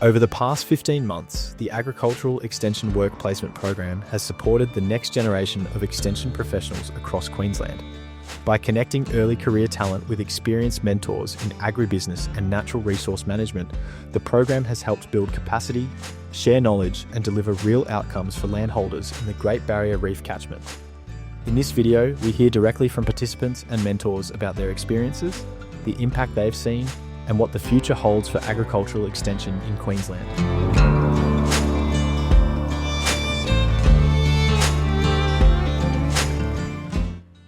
Over the past 15 months, the Agricultural Extension Work Placement Program has supported the next generation of extension professionals across Queensland. By connecting early career talent with experienced mentors in agribusiness and natural resource management, the program has helped build capacity, share knowledge, and deliver real outcomes for landholders in the Great Barrier Reef catchment. In this video, we hear directly from participants and mentors about their experiences, the impact they've seen, and what the future holds for agricultural extension in Queensland.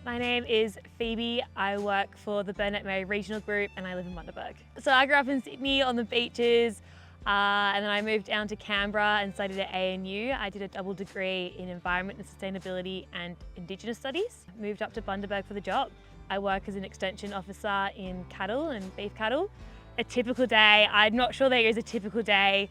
My name is Phoebe. I work for the Burnett Murray Regional Group and I live in Bundaberg. So I grew up in Sydney on the beaches and then I moved down to Canberra and studied at ANU. I did a double degree in Environment and Sustainability and Indigenous Studies. Moved up to Bundaberg for the job. I work as an extension officer in cattle and beef cattle. A typical day, I'm not sure there is a typical day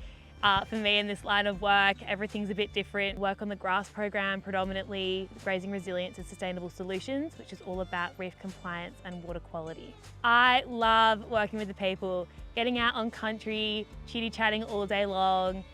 for me in this line of work. Everything's a bit different. Work on the grass program, predominantly grazing resilience and sustainable solutions, which is all about reef compliance and water quality. I love working with the people, getting out on country, chitty-chatting all day long,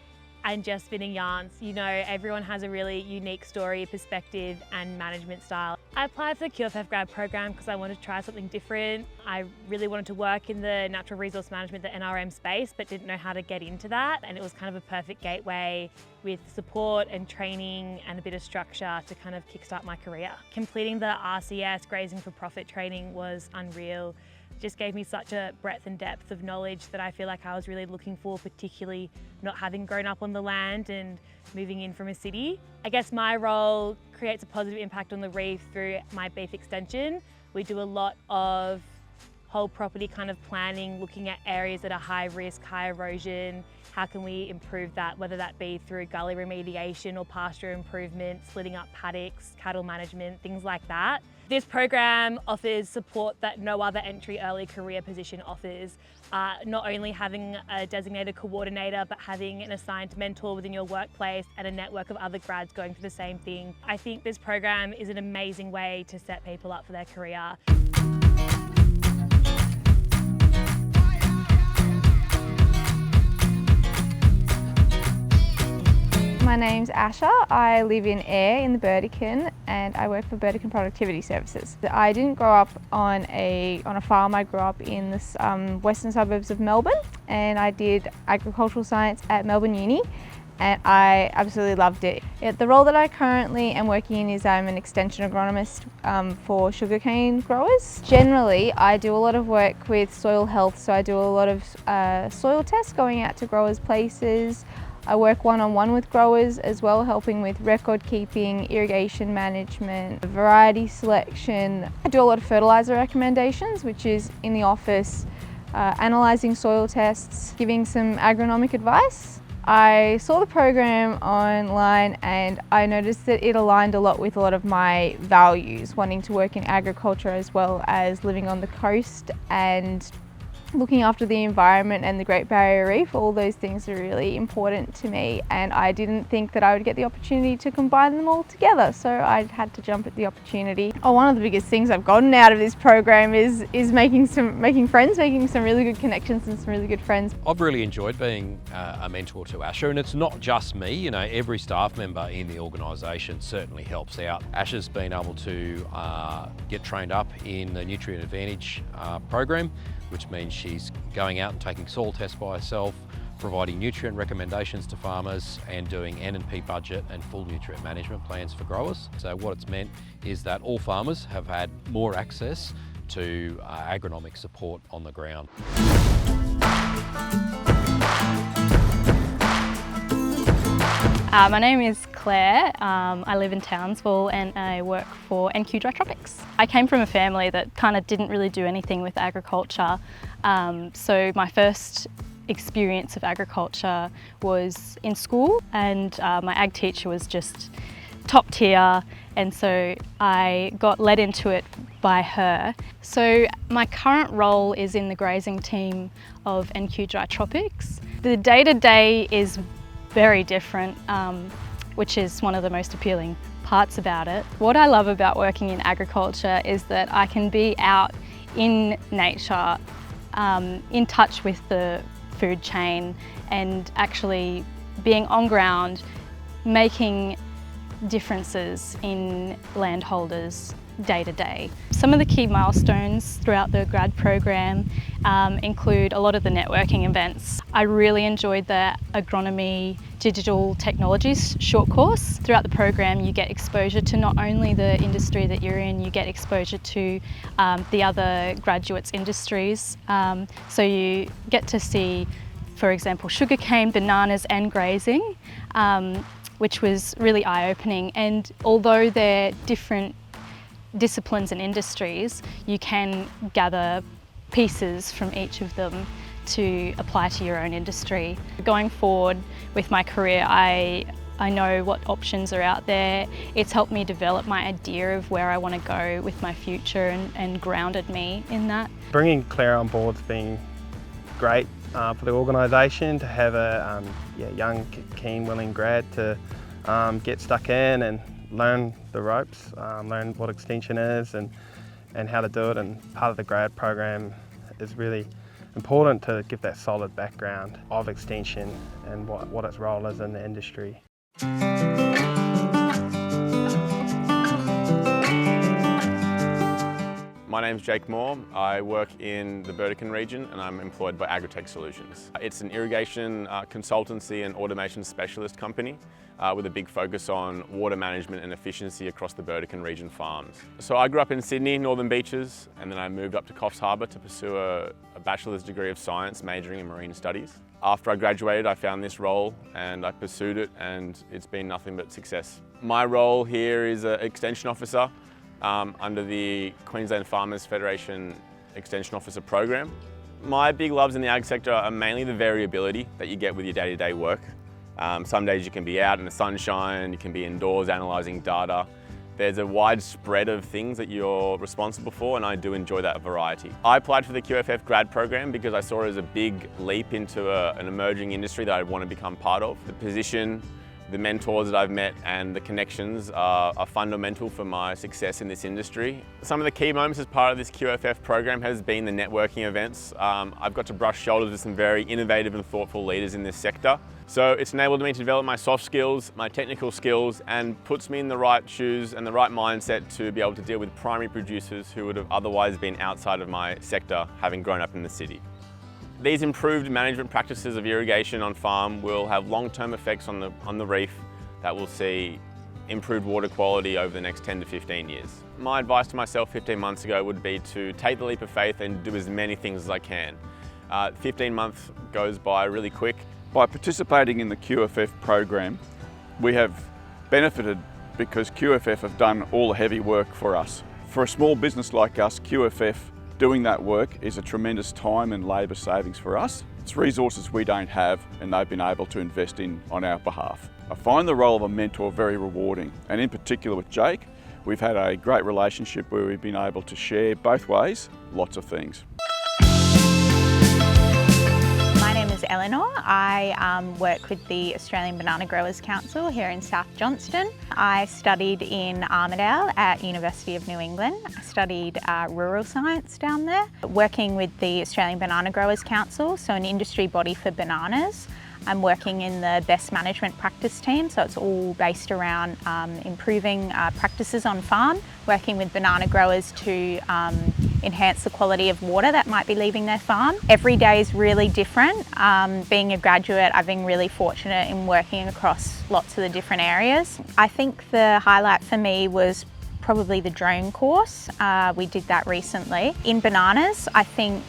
and just spinning yarns. You know, everyone has a really unique story, perspective, and management style. I applied for the QRWQP grad program because I wanted to try something different. I really wanted to work in the natural resource management, the NRM space, but didn't know how to get into that. And it was kind of a perfect gateway with support and training and a bit of structure to kind of kickstart my career. Completing the RCS Grazing for Profit training was unreal. Just gave me such a breadth and depth of knowledge that I feel like I was really looking for, particularly not having grown up on the land and moving in from a city. I guess my role creates a positive impact on the reef through my beef extension. We do a lot of whole property kind of planning, looking at areas that are high risk, high erosion. How can we improve that, whether that be through gully remediation or pasture improvement, splitting up paddocks, cattle management, things like that. This program offers support that no other entry early career position offers. Not only having a designated coordinator, but having an assigned mentor within your workplace and a network of other grads going through the same thing. I think this program is an amazing way to set people up for their career. My name's Asha. I live in Ayr in the Burdekin and I work for Burdekin Productivity Services. I didn't grow up on a farm. I grew up in the western suburbs of Melbourne and I did agricultural science at Melbourne Uni and I absolutely loved it. The role that I currently am working in is I'm an extension agronomist for sugarcane growers. Generally, I do a lot of work with soil health, so I do a lot of soil tests going out to growers' places. I work one-on-one with growers as well, helping with record keeping, irrigation management, variety selection. I do a lot of fertiliser recommendations, which is in the office, analysing soil tests, giving some agronomic advice. I saw the program online and I noticed that it aligned a lot with a lot of my values, wanting to work in agriculture as well as living on the coast and looking after the environment and the Great Barrier Reef. All those things are really important to me and I didn't think that I would get the opportunity to combine them all together, so I had to jump at the opportunity. One of the biggest things I've gotten out of this program is making friends, making some really good connections and some really good friends. I've really enjoyed being a mentor to Asha, and it's not just me, you know, every staff member in the organisation certainly helps out. Asha's been able to get trained up in the Nutrient Advantage program, which means she's going out and taking soil tests by herself, providing nutrient recommendations to farmers and doing N&P budget and full nutrient management plans for growers. So what it's meant is that all farmers have had more access to agronomic support on the ground. My name is Claire. I live in Townsville and I work for NQ Dry Tropics. I came from a family that kind of didn't really do anything with agriculture. So my first experience of agriculture was in school and my ag teacher was just top tier, and so I got led into it by her. So my current role is in the grazing team of NQ Dry Tropics. The day-to-day is very different, which is one of the most appealing parts about it. What I love about working in agriculture is that I can be out in nature, in touch with the food chain and actually being on ground, making differences in landholders day to day. Some of the key milestones throughout the grad program include a lot of the networking events. I really enjoyed the agronomy digital technologies short course. Throughout the program you get exposure to not only the industry that you're in, you get exposure to the other graduates' industries. So you get to see, for example, sugarcane, bananas and grazing, which was really eye-opening. And although they're different disciplines and industries, you can gather pieces from each of them to apply to your own industry. Going forward with my career, I know what options are out there. It's helped me develop my idea of where I want to go with my future and grounded me in that. Bringing Claire on board's been great for the organisation to have a young, keen, willing grad to get stuck in and learn the ropes, learn what extension is and how to do it. And part of the grad program is really important to give that solid background of extension and what its role is in the industry. My name's Jake Moore. I work in the Burdekin region and I'm employed by Agritech Solutions. It's an irrigation consultancy and automation specialist company with a big focus on water management and efficiency across the Burdekin region farms. So I grew up in Sydney, Northern Beaches, and then I moved up to Coffs Harbour to pursue a bachelor's degree of science majoring in marine studies. After I graduated, I found this role and I pursued it, and it's been nothing but success. My role here is an extension officer under the Queensland Farmers Federation Extension Officer program. My big loves in the ag sector are mainly the variability that you get with your day-to-day work. Some days you can be out in the sunshine, you can be indoors analysing data. There's a wide spread of things that you're responsible for, and I do enjoy that variety. I applied for the QFF grad program because I saw it as a big leap into an emerging industry that I want to become part of. The position, the mentors that I've met and the connections are fundamental for my success in this industry. Some of the key moments as part of this QFF program has been the networking events. I've got to brush shoulders with some very innovative and thoughtful leaders in this sector. So it's enabled me to develop my soft skills, my technical skills, and puts me in the right shoes and the right mindset to be able to deal with primary producers who would have otherwise been outside of my sector, having grown up in the city. These improved management practices of irrigation on farm will have long-term effects on the reef that will see improved water quality over the next 10 to 15 years. My advice to myself 15 months ago would be to take the leap of faith and do as many things as I can. 15 months goes by really quick. By participating in the QFF program, we have benefited because QFF have done all the heavy work for us. For a small business like us, QFF doing that work is a tremendous time and labour savings for us. It's resources we don't have and they've been able to invest in on our behalf. I find the role of a mentor very rewarding, and in particular with Jake, we've had a great relationship where we've been able to share both ways lots of things. My name is Eleanor. I work with the Australian Banana Growers Council here in South Johnston. I studied in Armidale at University of New England. I studied rural science down there, working with the Australian Banana Growers Council, so an industry body for bananas. I'm working in the best management practice team, so it's all based around improving practices on farm, working with banana growers to enhance the quality of water that might be leaving their farm. Every day is really different. Being a graduate, I've been really fortunate in working across lots of the different areas. I think the highlight for me was probably the drone course. We did that recently. In bananas, I think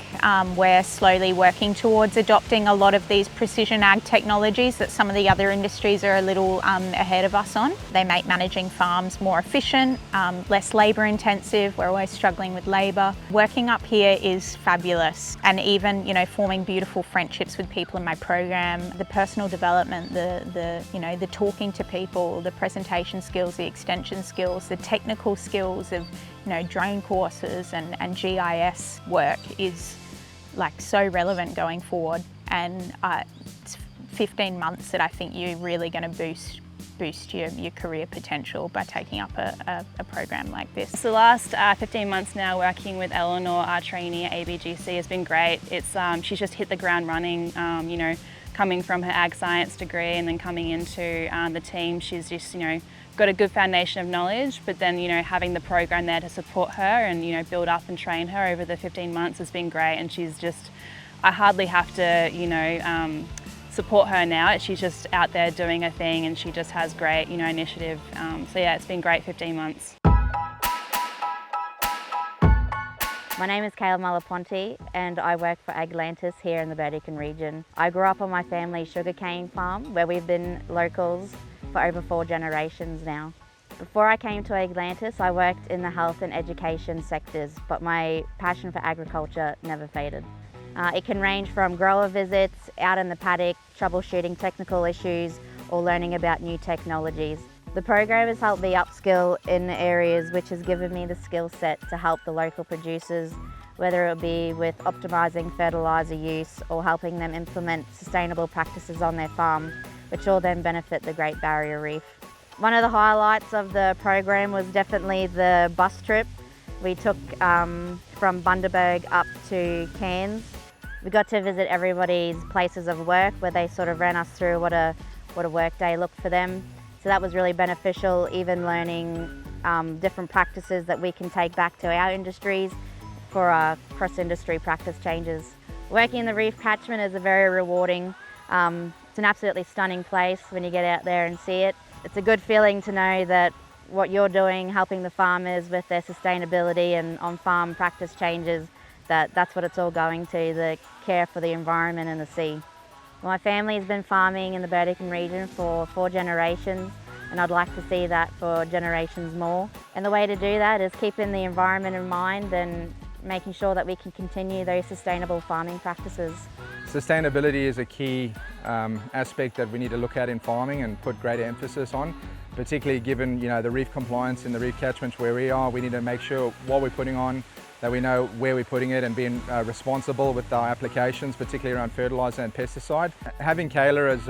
we're slowly working towards adopting a lot of these precision ag technologies that some of the other industries are a little ahead of us on. They make managing farms more efficient, less labour intensive. We're always struggling with labour. Working up here is fabulous, and even forming beautiful friendships with people in my program. The personal development, the talking to people, the presentation skills, the extension skills, the technical skills of drone courses and GIS work is so relevant going forward, and it's 15 months that I think you're really going to boost your career potential by taking up a program like this. So the last 15 months now working with Eleanor, our trainee at ABGC, has been great. It's she's just hit the ground running, coming from her ag science degree and then coming into the team, she's just, got a good foundation of knowledge, but then, having the program there to support her and, build up and train her over the 15 months has been great. And she's just, I hardly have to, support her now. She's just out there doing her thing and she just has great, initiative. So yeah, it's been great 15 months. My name is Kayla Malaponte and I work for Agribusinesses here in the Burdekin region. I grew up on my family's sugarcane farm where we've been locals for over 4 generations now. Before I came to Agribusinesses, I worked in the health and education sectors, but my passion for agriculture never faded. It can range from grower visits, out in the paddock, troubleshooting technical issues, or learning about new technologies. The program has helped me upskill in areas which has given me the skill set to help the local producers, whether it be with optimising fertiliser use or helping them implement sustainable practices on their farm, which all then benefit the Great Barrier Reef. One of the highlights of the program was definitely the bus trip. We took from Bundaberg up to Cairns. We got to visit everybody's places of work where they sort of ran us through what a work day looked for them. So that was really beneficial, even learning different practices that we can take back to our industries for cross-industry practice changes. Working in the reef catchment is a very rewarding, it's an absolutely stunning place when you get out there and see it. It's a good feeling to know that what you're doing, helping the farmers with their sustainability and on-farm practice changes, that's what it's all going to, the care for the environment and the sea. My family has been farming in the Burdekin region for 4 generations and I'd like to see that for generations more. And the way to do that is keeping the environment in mind and making sure that we can continue those sustainable farming practices. Sustainability is a key aspect that we need to look at in farming and put greater emphasis on, particularly given the reef compliance in the reef catchments where we are. We need to make sure what we're putting on, that we know where we're putting it and being responsible with our applications, particularly around fertiliser and pesticide. Having Kayla as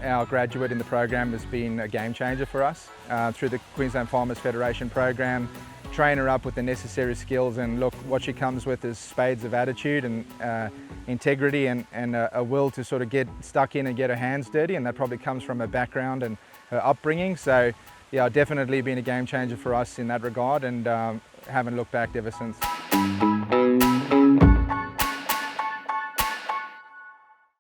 our graduate in the program has been a game changer for us. Through the Queensland Farmers Federation program, train her up with the necessary skills, and look, what she comes with is spades of attitude and integrity and a will to sort of get stuck in and get her hands dirty, and that probably comes from her background and her upbringing. So yeah, definitely been a game changer for us in that regard, and haven't looked back ever since.